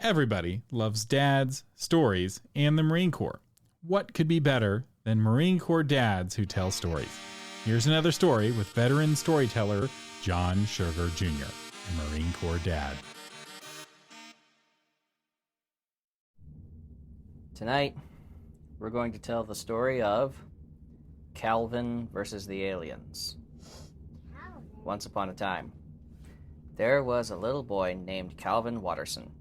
Everybody loves dads, stories, and the Marine Corps. What could be better than Marine Corps dads who tell stories? Here's another story with veteran storyteller John Sugar Jr., a Marine Corps dad. Tonight, we're going to tell the story of Calvin versus the aliens. Once upon a time, there was a little boy named Calvin Watterson.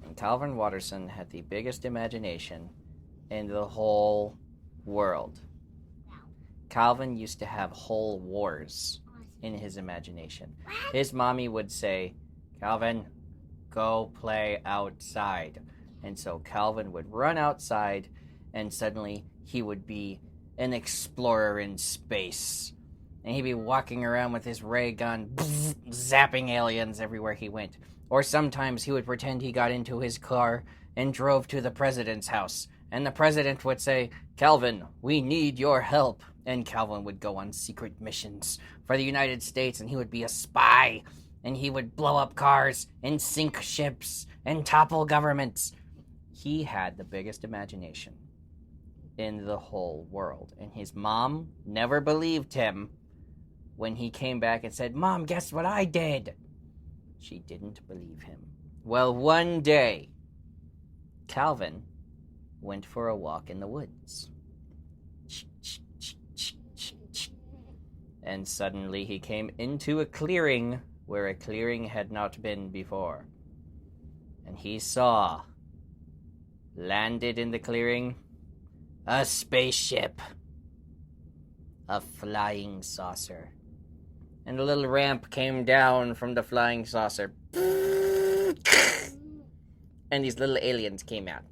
And Calvin Watterson had the biggest imagination in the whole world. Calvin used to have whole wars in his imagination. His mommy would say, "Calvin, go play outside." And so Calvin would run outside, and suddenly he would be an explorer in space. And he'd be walking around with his ray gun, zapping aliens everywhere he went. Or sometimes he would pretend he got into his car and drove to the president's house. And the president would say, "Calvin, we need your help." And Calvin would go on secret missions for the United States, and he would be a spy. And he would blow up cars and sink ships and topple governments. He had the biggest imagination in the whole world. And his mom never believed him when he came back and said, "Mom, guess what I did?" She didn't believe him. Well, one day, Calvin went for a walk in the woods. And suddenly he came into a clearing where a clearing had not been before. And he saw, landed in the clearing, a spaceship. A flying saucer. And a little ramp came down from the flying saucer. And these little aliens came out.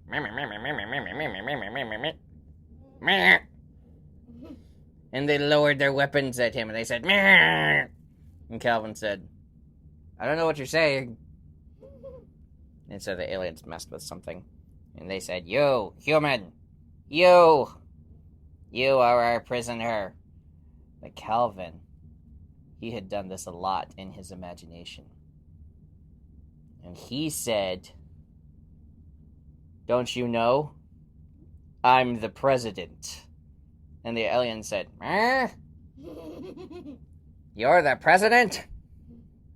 And they lowered their weapons at him, and they said, "Meow." And Calvin said, "I don't know what you're saying." And so the aliens messed with something. And they said, "You, human, you are our prisoner." But Calvin, he had done this a lot in his imagination. And he said, "Don't you know? I'm the president." And the alien said, "You're the president?"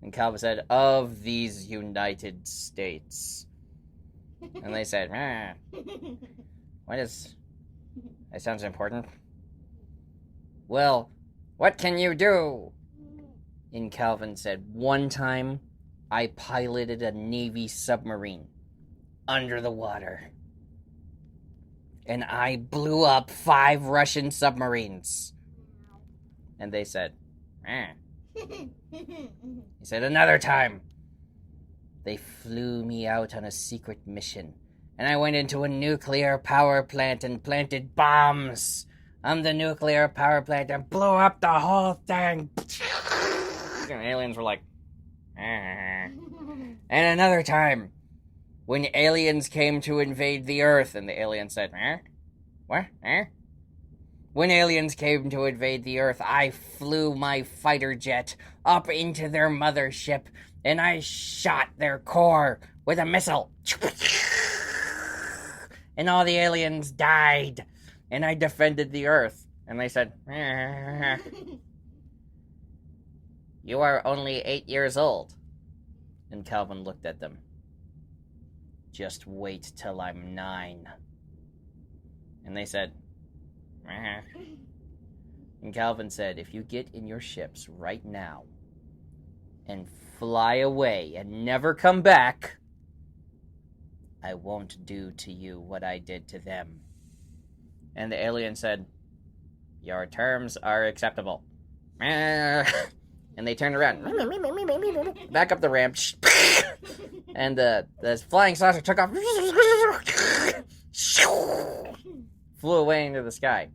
And Calvin said, "Of these United States." And they said, that sounds important. "Well, what can you do?" And Calvin said, "One time, I piloted a Navy submarine under the water. And I blew up 5 Russian submarines." And they said, He said, "Another time, they flew me out on a secret mission. And I went into a nuclear power plant and planted bombs on the nuclear power plant and blew up the whole thing." And aliens were like, "And another time, when aliens came to invade the Earth," and the alien said, "What? When aliens came to invade the Earth, I flew my fighter jet up into their mothership, and I shot their core with a missile. And all the aliens died, and I defended the Earth." And they said, "You are only 8 years old." And Calvin looked at them. "Just wait till I'm 9. And they said, And Calvin said, "If you get in your ships right now and fly away and never come back, I won't do to you what I did to them." And the alien said, "Your terms are acceptable." And they turned around, back up the ramp, and the flying saucer took off, flew away into the sky.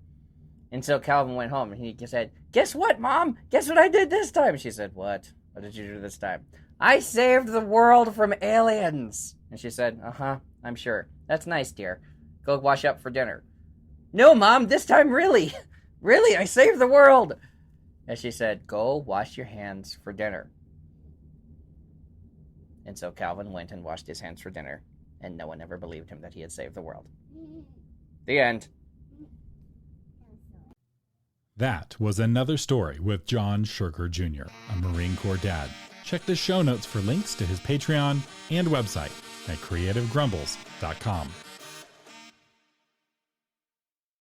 And so Calvin went home, and he said, "Guess what, Mom? Guess what I did this time?" She said, "What? What did you do this time?" "I saved the world from aliens." And she said, "I'm sure. That's nice, dear. Go wash up for dinner." "No, Mom, this time really. Really, I saved the world." And she said, "Go wash your hands for dinner." And so Calvin went and washed his hands for dinner, and no one ever believed him that he had saved the world. The end. That was another story with John Sugar Jr., a Marine Corps dad. Check the show notes for links to his Patreon and website at creativegrumbles.com.